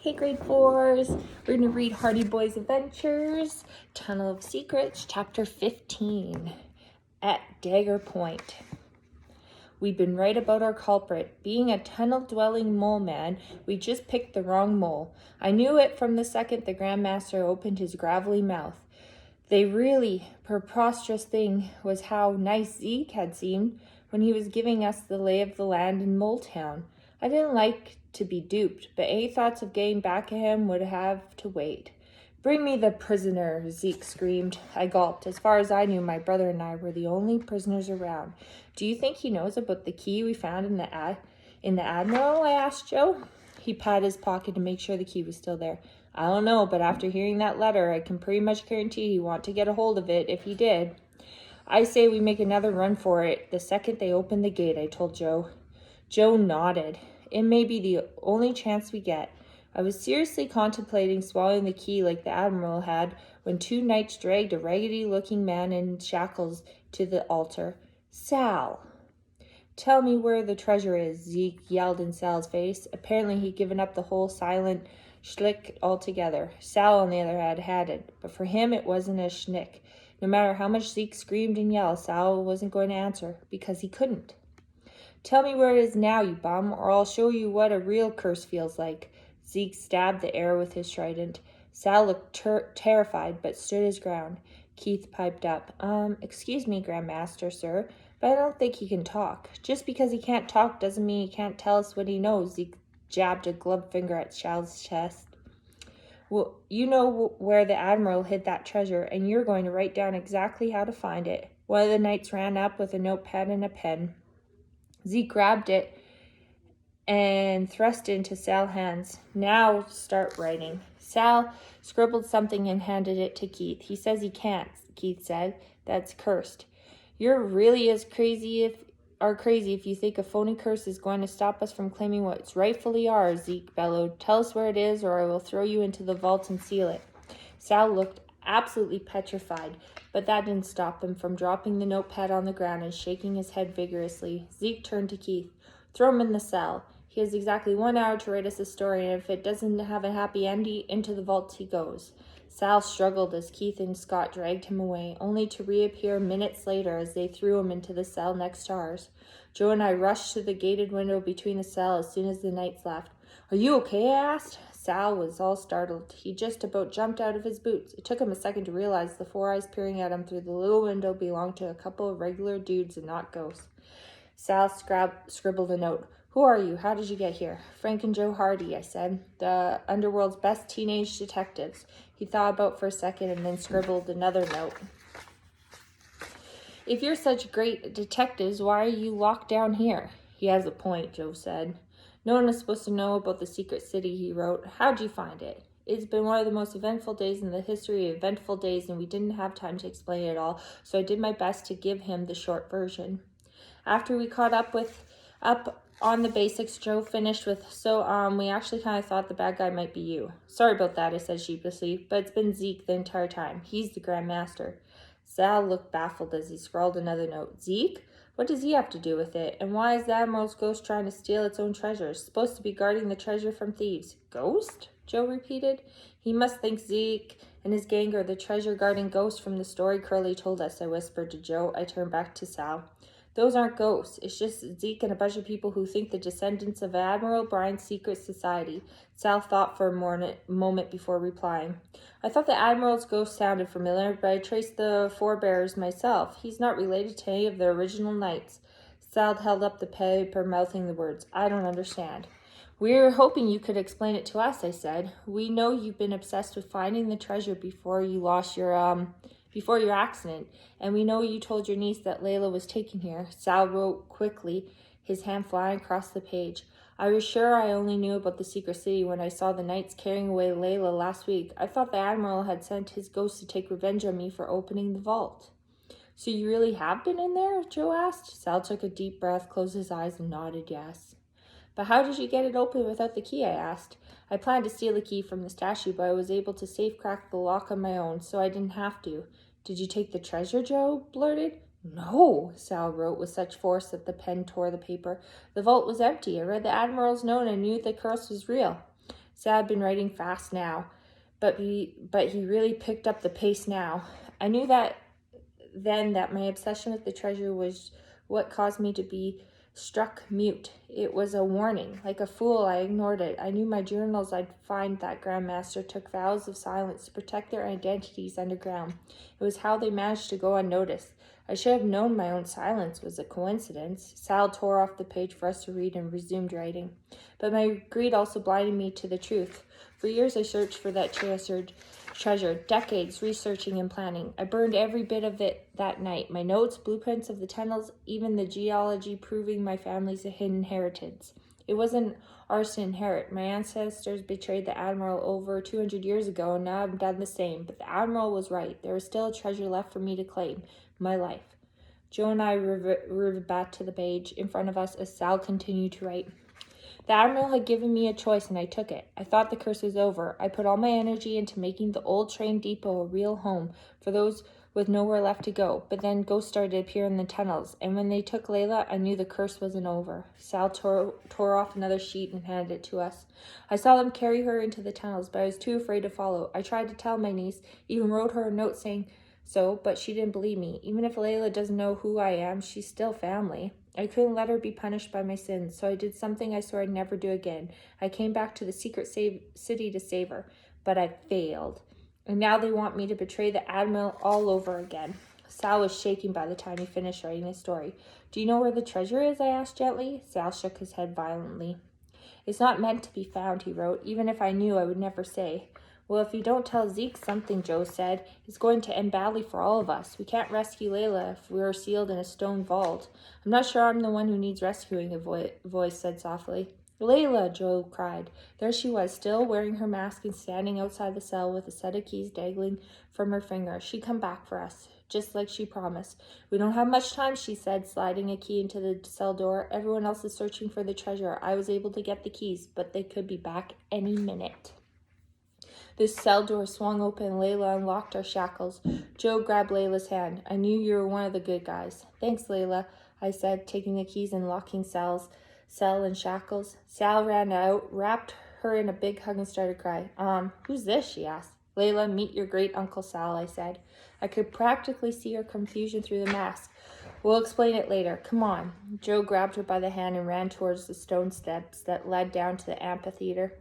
Hey grade 4s, we're going to read Hardy Boys Adventures, Tunnel of Secrets, chapter 15, At Dagger Point. We've been right about our culprit. Being a tunnel-dwelling mole man, we just picked the wrong mole. I knew it from the second the Grandmaster opened his gravelly mouth. The really preposterous thing was how nice Zeke had seemed when he was giving us the lay of the land in Mole Town. I didn't like to be duped, but any thoughts of getting back at him would have to wait. Bring me the prisoner, Zeke screamed. I gulped. As far as I knew, my brother and I were the only prisoners around. Do you think he knows about the key we found in the Admiral? I asked Joe. He patted his pocket to make sure the key was still there. I don't know, but after hearing that letter, I can pretty much guarantee he'd want to get a hold of it if he did. I say we make another run for it the second they open the gate, I told Joe. Joe nodded. It may be the only chance we get. I was seriously contemplating swallowing the key like the Admiral had when two knights dragged a raggedy-looking man in shackles to the altar. Sal! Tell me where the treasure is, Zeke yelled in Sal's face. Apparently he'd given up the whole silent schlick altogether. Sal, on the other hand, had it, but for him it wasn't a schnick. No matter how much Zeke screamed and yelled, Sal wasn't going to answer, because he couldn't. Tell me where it is now, you bum, or I'll show you what a real curse feels like. Zeke stabbed the air with his trident. Sal looked terrified, but stood his ground. Keith piped up. Excuse me, Grandmaster, sir, but I don't think he can talk. Just because he can't talk doesn't mean he can't tell us what he knows. Zeke jabbed a gloved finger at Sal's chest. Well, you know where the Admiral hid that treasure, and you're going to write down exactly how to find it. One of the knights ran up with a notepad and a pen. Zeke grabbed it and thrust it into Sal's hands. Now start writing. Sal scribbled something and handed it to Keith. He says he can't, Keith said. That's cursed. You're really as crazy if you think a phony curse is going to stop us from claiming what's rightfully ours, Zeke bellowed. Tell us where it is, or I will throw you into the vault and seal it. Sal looked absolutely petrified, but that didn't stop him from dropping the notepad on the ground and shaking his head vigorously. Zeke turned to Keith. Throw him in the cell. He has exactly 1 hour to write us a story, and if it doesn't have a happy ending, into the vault he goes. Sal struggled as Keith and Scott dragged him away, only to reappear minutes later as they threw him into the cell next to ours. Joe and I rushed to the gated window between the cell as soon as the knights left. Are you okay? I asked. Sal was all startled. He just about jumped out of his boots. It took him a second to realize the four eyes peering at him through the little window belonged to a couple of regular dudes and not ghosts. Sal scribbled a note. Who are you? How did you get here? Frank and Joe Hardy, I said. The underworld's best teenage detectives. He thought about for a second and then scribbled another note. If you're such great detectives, why are you locked down here? He has a point, Joe said. No one is supposed to know about the secret city, he wrote. How'd you find it? It's been one of the most eventful days in the history of eventful days, and we didn't have time to explain it all, so I did my best to give him the short version. After we caught up on the basics, Joe finished with, we actually kind of thought the bad guy might be you. Sorry about that, I said sheepishly, but it's been Zeke the entire time. He's the Grandmaster. Sal looked baffled as he scrawled another note. Zeke? What does he have to do with it? And why is the Admiral's ghost trying to steal its own treasure? It's supposed to be guarding the treasure from thieves. Ghost? Joe repeated. He must think Zeke and his gang are the treasure-guarding ghosts from the story Curly told us, I whispered to Joe. I turned back to Sal. Those aren't ghosts. It's just Zeke and a bunch of people who think the descendants of Admiral Brian's secret society. Sal thought for a moment before replying. I thought the Admiral's ghost sounded familiar, but I traced the forebears myself. He's not related to any of the original knights. Sal held up the paper, mouthing the words. I don't understand. We're hoping you could explain it to us, I said. We know you've been obsessed with finding the treasure before your accident, and we know you told your niece that Layla was taken here. Sal wrote quickly, his hand flying across the page. I was sure I only knew about the secret city when I saw the knights carrying away Layla last week. I thought the Admiral had sent his ghost to take revenge on me for opening the vault. So you really have been in there? Joe asked. Sal took a deep breath, closed his eyes, and nodded yes. But how did you get it open without the key? I asked. I planned to steal the key from the statue, but I was able to safe crack the lock on my own, so I didn't have to. Did you take the treasure? Joe blurted. No, Sal wrote with such force that the pen tore the paper. The vault was empty. I read the Admiral's note and knew the curse was real. Sal had been writing fast now, but he really picked up the pace now. I knew that then that my obsession with the treasure was what caused me to be struck mute. It was a warning. Like a fool, I ignored it. I knew my journals I'd find that Grandmaster took vows of silence to protect their identities underground. It was how they managed to go unnoticed. I should have known my own silence was a coincidence. Sal tore off the page for us to read and resumed writing. But my greed also blinded me to the truth. For years I searched for that treasure, decades researching and planning. I burned every bit of it that night. My notes, blueprints of the tunnels, even the geology proving my family's hidden heritage. It wasn't ours to inherit. My ancestors betrayed the Admiral over 200 years ago, and now I've done the same. But the Admiral was right. There was still a treasure left for me to claim. My life. Joe and I reverted back to the page in front of us as Sal continued to write. The Admiral had given me a choice and I took it. I thought the curse was over. I put all my energy into making the old train depot a real home for those with nowhere left to go. But then ghosts started to appear in the tunnels, and when they took Layla, I knew the curse wasn't over. Sal tore off another sheet and handed it to us. I saw them carry her into the tunnels, but I was too afraid to follow. I tried to tell my niece, even wrote her a note saying so, but she didn't believe me. Even if Layla doesn't know who I am, she's still family. I couldn't let her be punished by my sins, so I did something I swore I'd never do again. I came back to the secret city to save her, but I failed. And now they want me to betray the Admiral all over again. Sal was shaking by the time he finished writing his story. Do you know where the treasure is? I asked gently. Sal shook his head violently. It's not meant to be found, he wrote. Even if I knew, I would never say. Well, if you don't tell Zeke something, Joe said, it's going to end badly for all of us. We can't rescue Layla if we're sealed in a stone vault. I'm not sure I'm the one who needs rescuing, a voice said softly. Layla, Joe cried. There she was, still wearing her mask and standing outside the cell with a set of keys dangling from her finger. She'd come back for us, just like she promised. We don't have much time, she said, sliding a key into the cell door. Everyone else is searching for the treasure. I was able to get the keys, but they could be back any minute. The cell door swung open and Layla unlocked our shackles. Joe grabbed Layla's hand. I knew you were one of the good guys. Thanks, Layla, I said, taking the keys and locking Sal's cell and shackles. Sal ran out, wrapped her in a big hug and started crying. Who's this? She asked. Layla, meet your great Uncle Sal, I said. I could practically see her confusion through the mask. We'll explain it later. Come on. Joe grabbed her by the hand and ran towards the stone steps that led down to the amphitheater.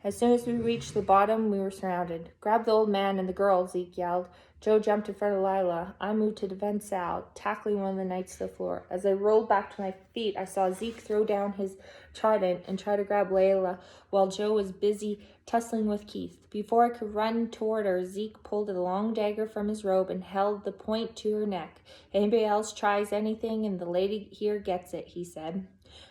As soon as we reached the bottom, we were surrounded. Grab the old man and the girl, Zeke yelled. Joe jumped in front of Layla. I moved to defend Sal, tackling one of the knights to the floor. As I rolled back to my feet, I saw Zeke throw down his trident and try to grab Layla while Joe was busy tussling with Keith. Before I could run toward her, Zeke pulled a long dagger from his robe and held the point to her neck. Anybody else tries anything and the lady here gets it, he said.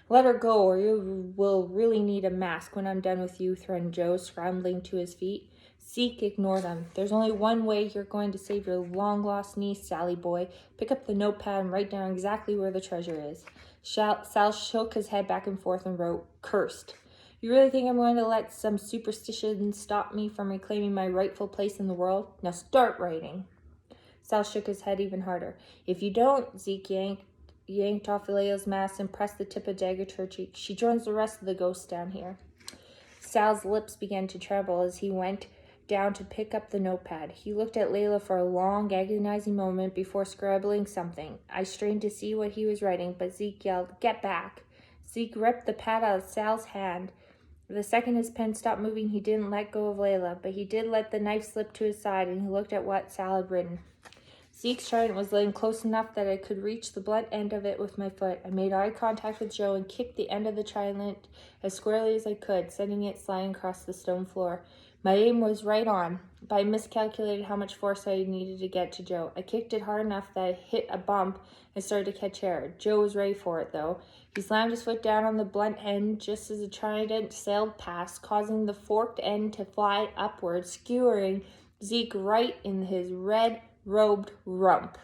Let her go, or you will really need a mask when I'm done with you, threatened Joe, scrambling to his feet. Zeke ignored him. There's only one way you're going to save your long-lost niece, Sally boy. Pick up the notepad and write down exactly where the treasure is. Sal shook his head back and forth and wrote, Cursed. You really think I'm going to let some superstition stop me from reclaiming my rightful place in the world? Now start writing. Sal shook his head even harder. If you don't, Zeke yanked off Layla's mask and pressed the tip of dagger to her cheek. She joins the rest of the ghosts down here. Sal's lips began to tremble as he went down to pick up the notepad. He looked at Layla for a long, agonizing moment before scribbling something. I strained to see what he was writing, but Zeke yelled, Get back! Zeke ripped the pad out of Sal's hand. The second his pen stopped moving, he didn't let go of Layla, but he did let the knife slip to his side, and he looked at what Sal had written. Zeke's trident was laying close enough that I could reach the blunt end of it with my foot. I made eye contact with Joe and kicked the end of the trident as squarely as I could, sending it sliding across the stone floor. My aim was right on, but I miscalculated how much force I needed to get to Joe. I kicked it hard enough that it hit a bump and started to catch air. Joe was ready for it, though. He slammed his foot down on the blunt end just as the trident sailed past, causing the forked end to fly upward, skewering Zeke right in his red-robed rump.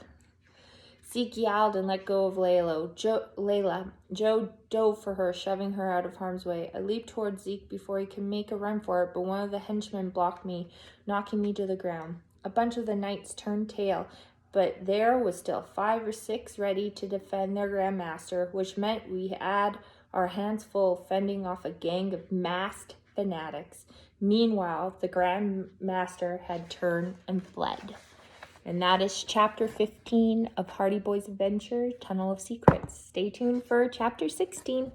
Zeke yowled and let go of Layla. Joe dove for her, shoving her out of harm's way. I leaped towards Zeke before he could make a run for it, but one of the henchmen blocked me, knocking me to the ground. A bunch of the knights turned tail, but there was still 5 or 6 ready to defend their Grandmaster, which meant we had our hands full fending off a gang of masked fanatics. Meanwhile, the Grand Master had turned and fled. And that is chapter 15 of Hardy Boys Adventure, Tunnel of Secrets. Stay tuned for chapter 16.